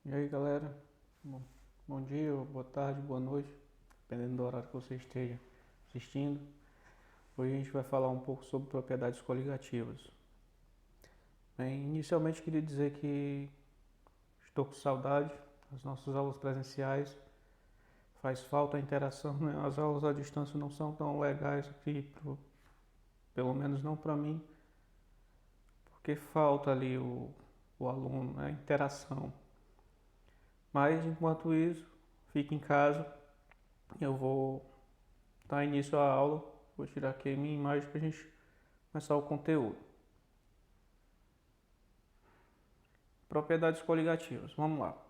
E aí galera, bom, bom dia, boa tarde, boa noite, dependendo do horário que você esteja assistindo. Hoje a gente vai falar um pouco sobre propriedades coligativas. Bem, inicialmente queria dizer que estou com saudade das nossas aulas presenciais, faz falta a interação, né? As aulas à distância não são tão legais aqui, pelo menos não para mim, porque falta ali o aluno, né? A interação. Mas enquanto isso, fique em casa, eu vou dar início à aula. Vou tirar aqui a minha imagem para a gente começar o conteúdo. Propriedades coligativas. Vamos lá.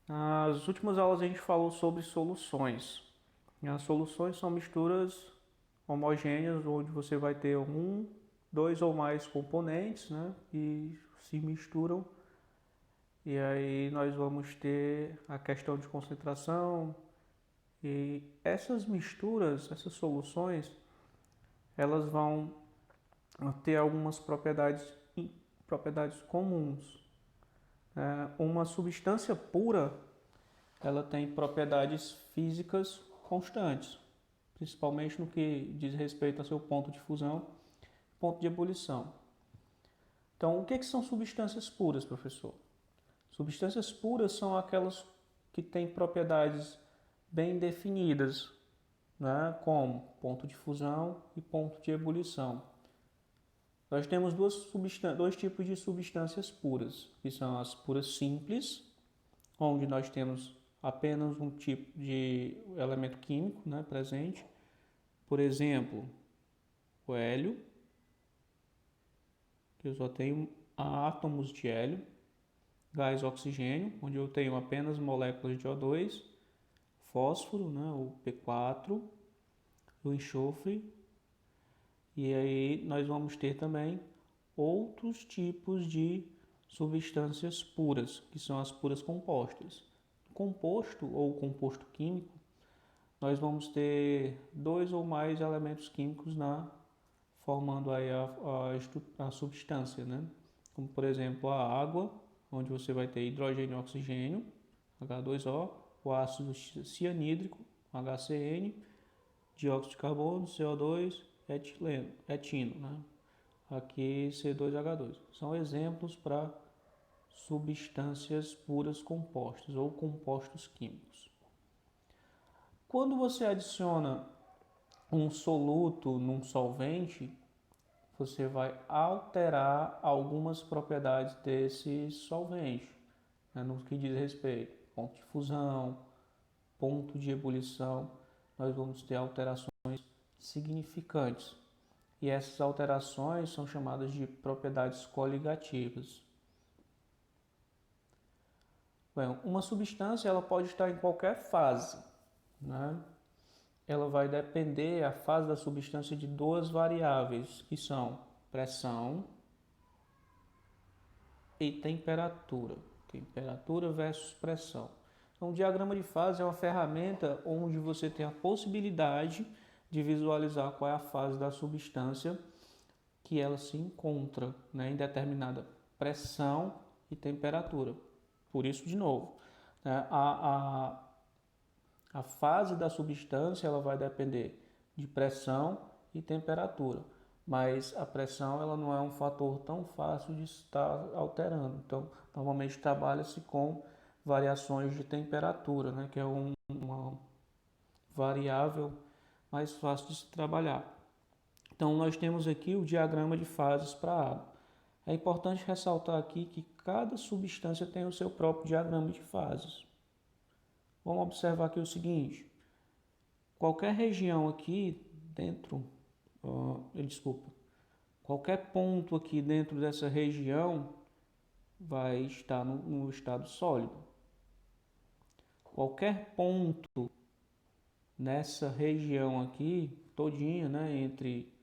Nas últimas aulas a gente falou sobre soluções. As soluções são misturas homogêneas, onde você vai ter um, dois ou mais componentes, né, e se misturam. E aí nós vamos ter a questão de concentração. E essas misturas, essas soluções, elas vão ter algumas propriedades comuns. Uma substância pura, ela tem propriedades físicas constantes, principalmente no que diz respeito ao seu ponto de fusão, ponto de ebulição. Então, o que são substâncias puras, professor? Substâncias puras são aquelas que têm propriedades bem definidas, né, como ponto de fusão e ponto de ebulição. Nós temos dois tipos de substâncias puras, que são as puras simples, onde nós temos apenas um tipo de elemento químico, né, presente. Por exemplo, o hélio, que eu só tenho átomos de hélio, gás oxigênio, onde eu tenho apenas moléculas de O2, fósforo, né, o P4, o enxofre, e aí nós vamos ter também outros tipos de substâncias puras, que são as puras compostas. Composto ou composto químico, nós vamos ter dois ou mais elementos químicos formando aí a substância, né? Como por exemplo a água, onde você vai ter hidrogênio e oxigênio, H2O, o ácido cianídrico, HCN, dióxido de carbono, CO2, etino, né? Aqui C2H2. São exemplos para substâncias puras compostas ou compostos químicos. Quando você adiciona um soluto num solvente, você vai alterar algumas propriedades desse solvente, né, no que diz respeito ponto de fusão, ponto de ebulição, nós vamos ter alterações significantes. E essas alterações são chamadas de propriedades coligativas. Bem, uma substância ela pode estar em qualquer fase, né? Ela vai depender, a fase da substância, de duas variáveis, que são pressão e temperatura. Temperatura versus pressão. Então, o diagrama de fase é uma ferramenta onde você tem a possibilidade de visualizar qual é a fase da substância que ela se encontra, né, em determinada pressão e temperatura. Por isso, de novo, né, a fase da substância ela vai depender de pressão e temperatura, mas a pressão ela não é um fator tão fácil de estar alterando. Então, normalmente trabalha-se com variações de temperatura, né, que é uma variável mais fácil de se trabalhar. Então, nós temos aqui o diagrama de fases para a água. É importante ressaltar aqui que cada substância tem o seu próprio diagrama de fases. Vamos observar aqui o seguinte: qualquer região aqui dentro, desculpa, qualquer ponto aqui dentro dessa região vai estar no estado sólido. Qualquer ponto nessa região aqui, todinha, né, entre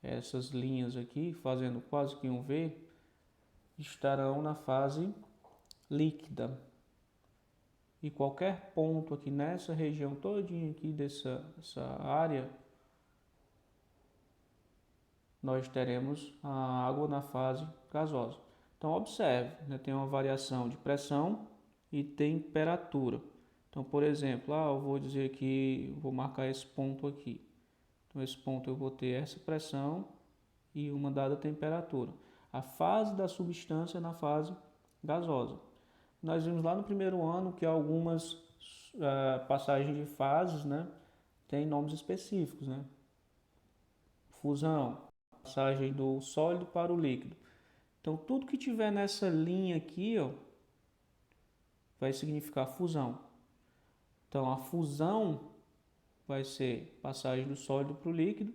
essas linhas aqui, fazendo quase que um V, estarão na fase líquida. E qualquer ponto aqui nessa região todinha aqui dessa área, nós teremos a água na fase gasosa. Então, observe, né, tem uma variação de pressão e temperatura. Então, por exemplo, eu vou dizer que vou marcar esse ponto aqui. Então, esse ponto eu vou ter essa pressão e uma dada temperatura. A fase da substância na fase gasosa. Nós vimos lá no primeiro ano que algumas passagens de fases, né, tem nomes específicos, né? Fusão, passagem do sólido para o líquido. Então, tudo que tiver nessa linha aqui, ó, vai significar fusão. Então, a fusão vai ser passagem do sólido para o líquido.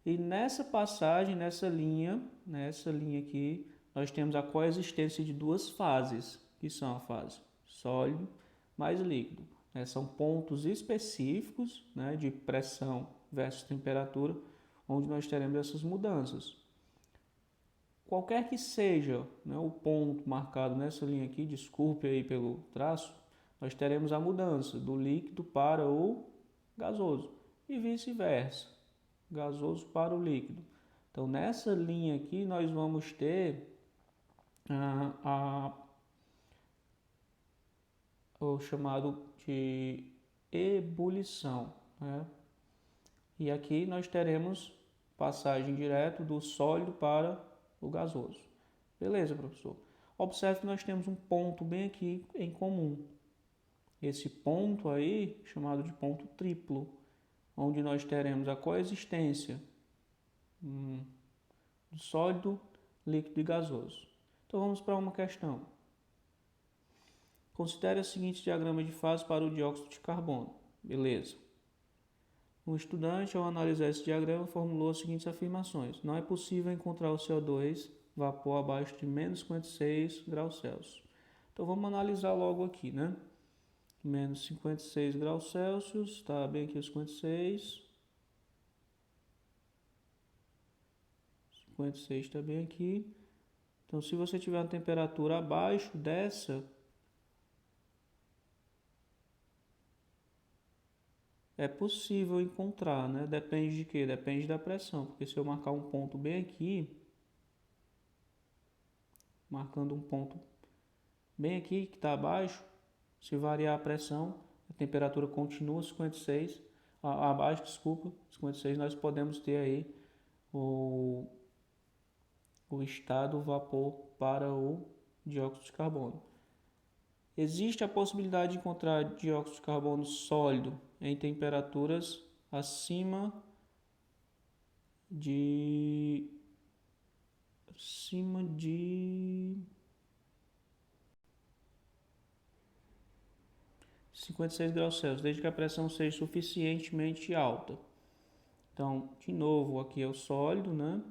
E nessa passagem, nessa linha aqui, nós temos a coexistência de duas fases, que são a fase sólido mais líquido. São pontos específicos, né, de pressão versus temperatura, onde nós teremos essas mudanças. Qualquer que seja, né, o ponto marcado nessa linha aqui, desculpe aí pelo traço, nós teremos a mudança do líquido para o gasoso e vice-versa, gasoso para o líquido. Então, nessa linha aqui, nós vamos ter o chamado de ebulição, né? E aqui nós teremos passagem direto do sólido para o gasoso. Beleza, professor? Observe que nós temos um ponto bem aqui em comum. Esse ponto aí, chamado de ponto triplo, onde nós teremos a coexistência do sólido, líquido e gasoso. Então vamos para uma questão. Considere o seguinte diagrama de fase para o dióxido de carbono. Beleza. Um estudante, ao analisar esse diagrama, formulou as seguintes afirmações. Não é possível encontrar o CO2 vapor abaixo de menos 56 graus Celsius. Então vamos analisar logo aqui, né? Menos 56 graus Celsius, está bem aqui os 56. 56 está bem aqui. Então, se você tiver uma temperatura abaixo dessa, é possível encontrar, né? Depende de quê? Depende da pressão, porque se eu marcar um ponto bem aqui, marcando um ponto bem aqui que está abaixo, se variar a pressão, a temperatura continua 56, abaixo, desculpa, 56, nós podemos ter aí o estado vapor para o dióxido de carbono. Existe a possibilidade de encontrar dióxido de carbono sólido em temperaturas acima de 56 graus Celsius, desde que a pressão seja suficientemente alta. Então, de novo, aqui é o sólido, né?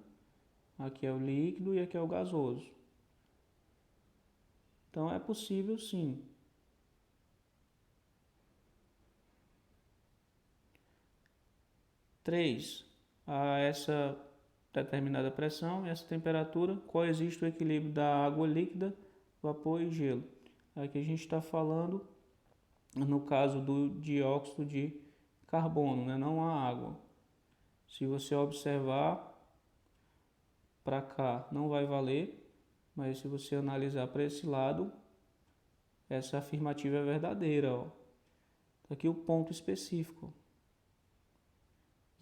Aqui é o líquido e aqui é o gasoso. Então, é possível sim. Três, a essa determinada pressão e essa temperatura, coexiste o equilíbrio da água líquida, vapor e gelo. Aqui a gente está falando, no caso do dióxido de carbono, né? Não a água. Se você observar para cá, não vai valer, mas se você analisar para esse lado, essa afirmativa é verdadeira. Ó. Aqui o ponto específico.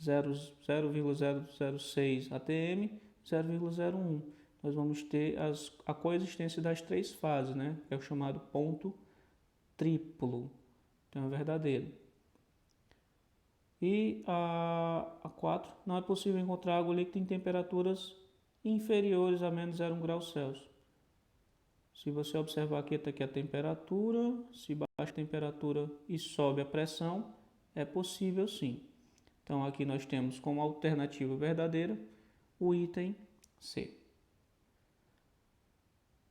0,006 atm, 0,01. Nós vamos ter a coexistência das três fases, né? Que é o chamado ponto triplo. Então é verdadeiro. E a 4, não é possível encontrar água líquida em temperaturas inferiores a menos 0,1 grau Celsius. Se você observar aqui, está aqui a temperatura, se baixa a temperatura e sobe a pressão, é possível sim. Então aqui nós temos como alternativa verdadeira o item C.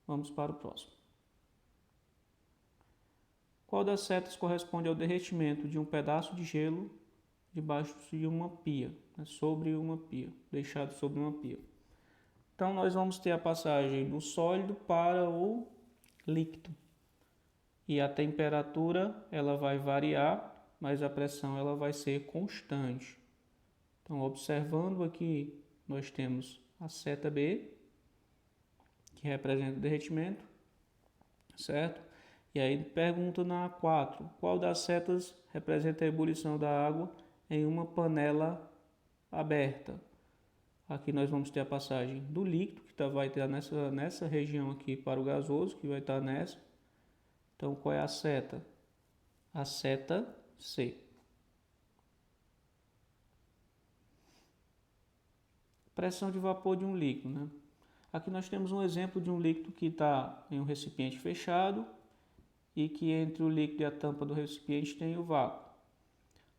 Vamos para o próximo. Qual das setas corresponde ao derretimento de um pedaço de gelo debaixo de uma pia, né, sobre uma pia, deixado sobre uma pia? Então nós vamos ter a passagem do sólido para o líquido. E a temperatura ela vai variar, mas a pressão ela vai ser constante. Então, observando aqui, nós temos a seta B, que representa o derretimento, certo? E aí pergunta na 4, qual das setas representa a ebulição da água em uma panela aberta? Aqui nós vamos ter a passagem do líquido, que vai estar nessa região aqui para o gasoso, que vai estar nessa. Então, qual é a seta? A seta C. Pressão de vapor de um líquido, né? Aqui nós temos um exemplo de um líquido que está em um recipiente fechado e que entre o líquido e a tampa do recipiente tem o vácuo.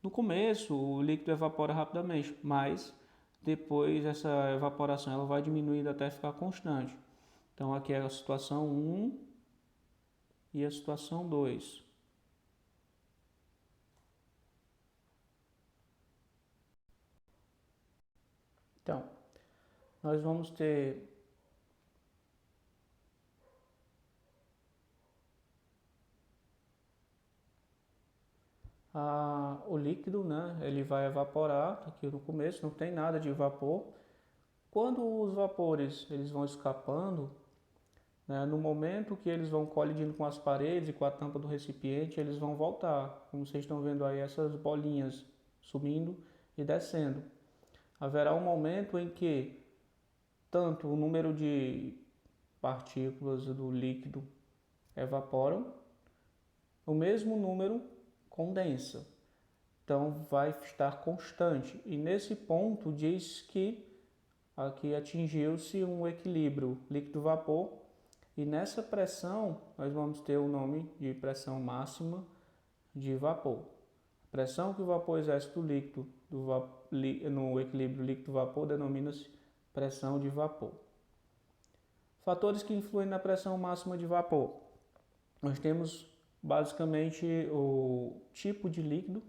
No começo, o líquido evapora rapidamente, mas depois essa evaporação ela vai diminuindo até ficar constante. Então, aqui é a situação 1 e a situação 2. Então, nós vamos ter o líquido, né? Ele vai evaporar aqui no começo, não tem nada de vapor. Quando os vapores eles vão escapando, né, no momento que eles vão colidindo com as paredes e com a tampa do recipiente, eles vão voltar. Como vocês estão vendo aí, essas bolinhas subindo e descendo. Haverá um momento em que tanto o número de partículas do líquido evaporam, o mesmo número condensa. Então vai estar constante. E nesse ponto diz que aqui atingiu-se um equilíbrio líquido-vapor. E nessa pressão nós vamos ter o nome de pressão máxima de vapor. A pressão que o vapor exerce do líquido no equilíbrio líquido-vapor denomina-se pressão de vapor. Fatores que influem na pressão máxima de vapor. Nós temos basicamente o tipo de líquido,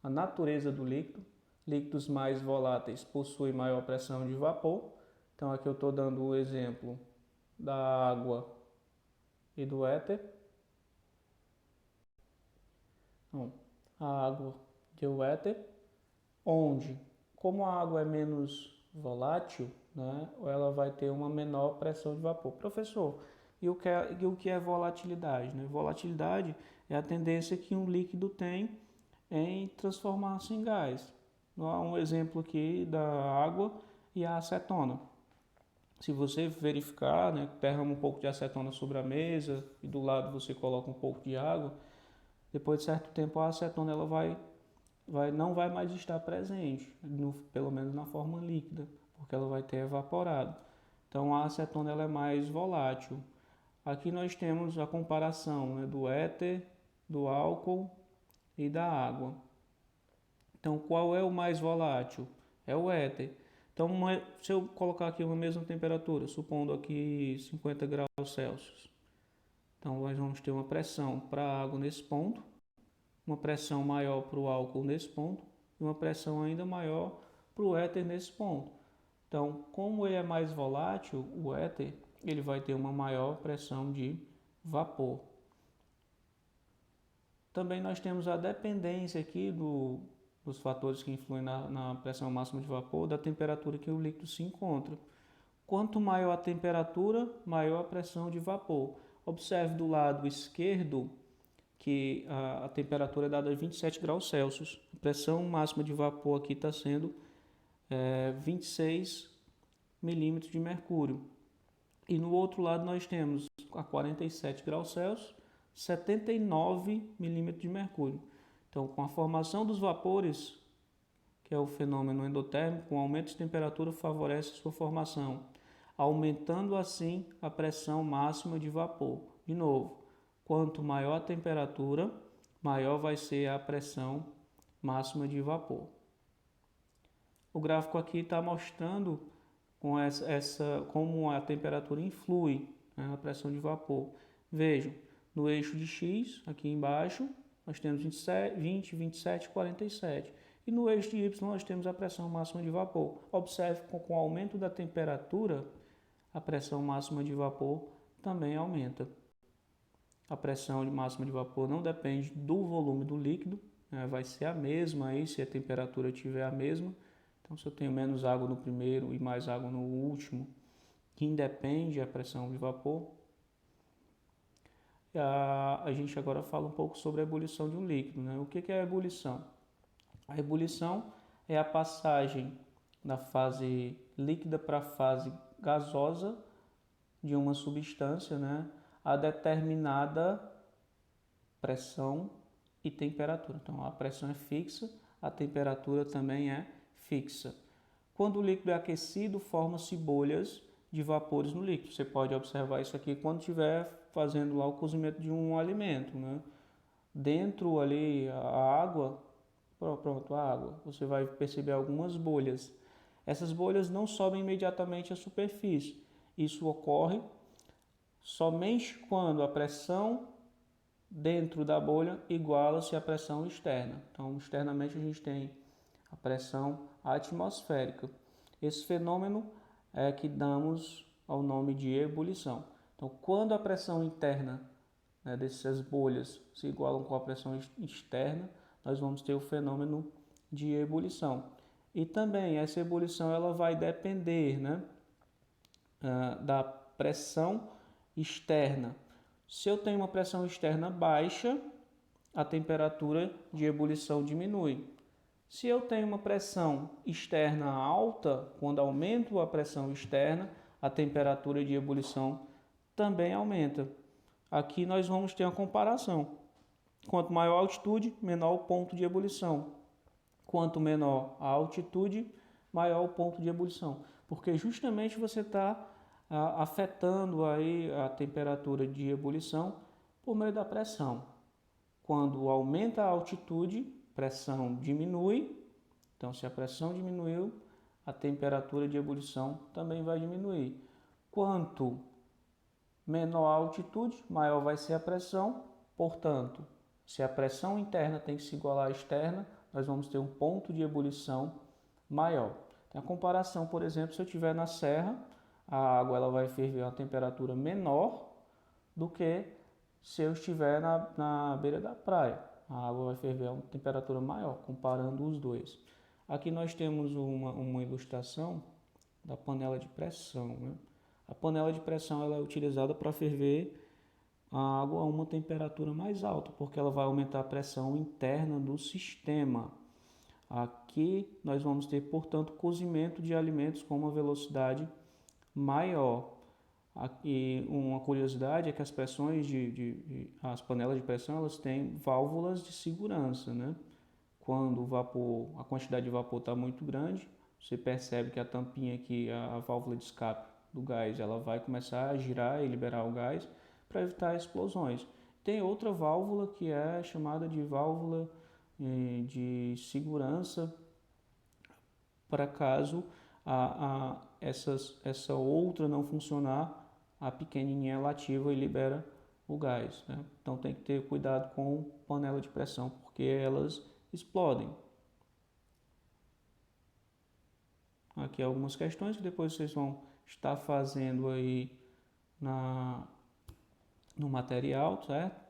a natureza do líquido. Líquidos mais voláteis possuem maior pressão de vapor. Então aqui eu estou dando o exemplo da água e do éter. Então, a água e o éter, onde, como a água é menos volátil, né, ela vai ter uma menor pressão de vapor. Professor, e o que é volatilidade? Né? Volatilidade é a tendência que um líquido tem em transformar-se em gás. Um exemplo aqui da água e a acetona. Se você verificar, né, derrama um pouco de acetona sobre a mesa e do lado você coloca um pouco de água, depois de certo tempo a acetona ela não vai mais estar presente, pelo menos na forma líquida, porque ela vai ter evaporado. Então a acetona ela é mais volátil. Aqui nós temos a comparação, né, do éter, do álcool e da água. Então qual é o mais volátil? É o éter. Então se eu colocar aqui uma mesma temperatura, supondo aqui 50 graus Celsius, então nós vamos ter uma pressão para a água nesse ponto, uma pressão maior para o álcool nesse ponto e uma pressão ainda maior para o éter nesse ponto. Então, como ele é mais volátil, o éter ele vai ter uma maior pressão de vapor. Também nós temos a dependência aqui dos fatores que influem na pressão máxima de vapor, da temperatura que o líquido se encontra. Quanto maior a temperatura, maior a pressão de vapor. Observe do lado esquerdo que a temperatura é dada a 27 graus Celsius. A pressão máxima de vapor aqui está sendo 26 milímetros de mercúrio. E no outro lado nós temos a 47 graus Celsius, 79 milímetros de mercúrio. Então, com a formação dos vapores, que é o fenômeno endotérmico, o aumento de temperatura favorece sua formação, aumentando assim a pressão máxima de vapor. De novo, quanto maior a temperatura, maior vai ser a pressão máxima de vapor. O gráfico aqui está mostrando como a temperatura influi, né, na pressão de vapor. Vejam, no eixo de X, aqui embaixo, nós temos 20, 27 e 47. E no eixo de Y nós temos a pressão máxima de vapor. Observe que com o aumento da temperatura, a pressão máxima de vapor também aumenta. A pressão máxima de vapor não depende do volume do líquido, né, vai ser a mesma aí se a temperatura estiver a mesma. Então, se eu tenho menos água no primeiro e mais água no último, que independe da pressão de vapor. A gente agora fala um pouco sobre a ebulição de um líquido, né? O que é a ebulição? A ebulição é a passagem da fase líquida para a fase gasosa de uma substância, né, a determinada pressão e temperatura. Então, a pressão é fixa, a temperatura também é fixa. Quando o líquido é aquecido, formam-se bolhas de vapores no líquido. Você pode observar isso aqui quando estiver fazendo lá o cozimento de um alimento, né? Dentro ali a água, pronto, a água, você vai perceber algumas bolhas. Essas bolhas não sobem imediatamente à superfície. Isso ocorre somente quando a pressão dentro da bolha iguala-se à pressão externa. Então, externamente a gente tem a pressão atmosférica. Esse fenômeno é que damos ao nome de ebulição. Então, quando a pressão interna, né, dessas bolhas se igualam com a pressão externa, nós vamos ter o fenômeno de ebulição. E também essa ebulição ela vai depender, né, da pressão externa. Se eu tenho uma pressão externa baixa, a temperatura de ebulição diminui. Se eu tenho uma pressão externa alta, quando aumento a pressão externa, a temperatura de ebulição também aumenta. Aqui nós vamos ter uma comparação. Quanto maior a altitude, menor o ponto de ebulição. Quanto menor a altitude, maior o ponto de ebulição. Porque justamente você está afetando aí a temperatura de ebulição por meio da pressão. Quando aumenta a altitude, pressão diminui. Então, se a pressão diminuiu, a temperatura de ebulição também vai diminuir. Quanto menor a altitude, maior vai ser a pressão. Portanto, se a pressão interna tem que se igualar à externa, nós vamos ter um ponto de ebulição maior. Tem a comparação, por exemplo, se eu estiver na serra, a água ela vai ferver a uma temperatura menor do que se eu estiver na beira da praia. A água vai ferver a uma temperatura maior, comparando os dois. Aqui nós temos uma ilustração da panela de pressão, né? A panela de pressão ela é utilizada para ferver a água a uma temperatura mais alta, porque ela vai aumentar a pressão interna do sistema. Aqui nós vamos ter, portanto, cozimento de alimentos com uma velocidade maior. Aqui, uma curiosidade é que as pressões as panelas de pressão elas têm válvulas de segurança, né? Quando o vapor, a quantidade de vapor está muito grande, você percebe que a tampinha aqui, a válvula de escape do gás, ela vai começar a girar e liberar o gás para evitar explosões. Tem outra válvula que é chamada de válvula de segurança para caso essa outra não funcionar, a pequenininha ela ativa e libera o gás, né? Então tem que ter cuidado com panela de pressão, porque elas explodem. Aqui algumas questões que depois vocês vão estar fazendo aí no material, certo?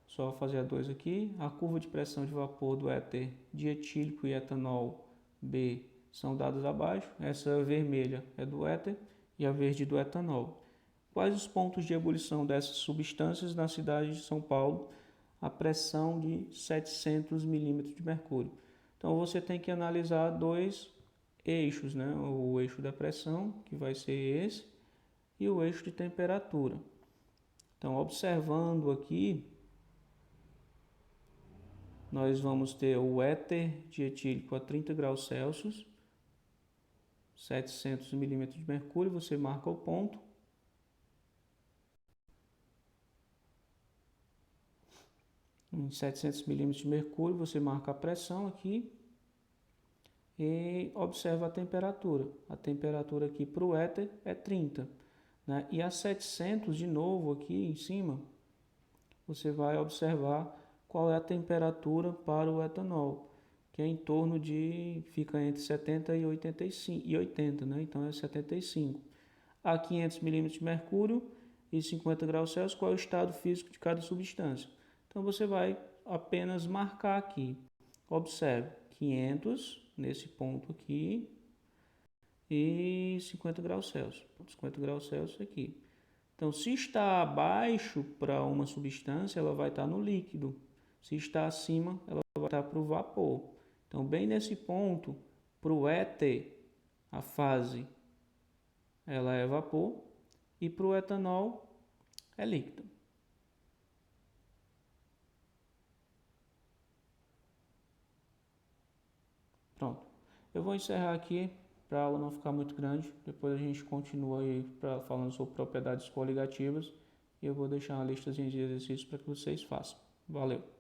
Só fazer dois aqui. A curva de pressão de vapor do éter dietílico e etanol B são dadas abaixo. Essa vermelha é do éter e a verde do etanol. Quais os pontos de ebulição dessas substâncias na cidade de São Paulo a pressão de 700 milímetros de mercúrio? Então você tem que analisar dois eixos, né? O eixo da pressão, que vai ser esse, e o eixo de temperatura. Então, observando aqui, nós vamos ter o éter dietílico a 30 graus Celsius, 700 milímetros de mercúrio, você marca o ponto. Em 700 milímetros de mercúrio, você marca a pressão aqui e observa a temperatura. A temperatura aqui para o éter é 30, né? E a 700 de novo aqui em cima, você vai observar qual é a temperatura para o etanol, que é em torno de, fica entre 70 e 80, né? Então é 75. A 500 milímetros de mercúrio e 50 graus Celsius, qual é o estado físico de cada substância. Então você vai apenas marcar aqui. Observe, 500 nesse ponto aqui e 50 graus Celsius. 50 graus Celsius aqui. Então, se está abaixo para uma substância, ela vai estar no líquido. Se está acima, ela vai estar para o vapor. Então, bem nesse ponto, para o éter, a fase ela é vapor e para o etanol é líquido. Pronto. Eu vou encerrar aqui para a aula não ficar muito grande. Depois a gente continua aí falando sobre propriedades coligativas. E eu vou deixar uma lista de exercícios para que vocês façam. Valeu!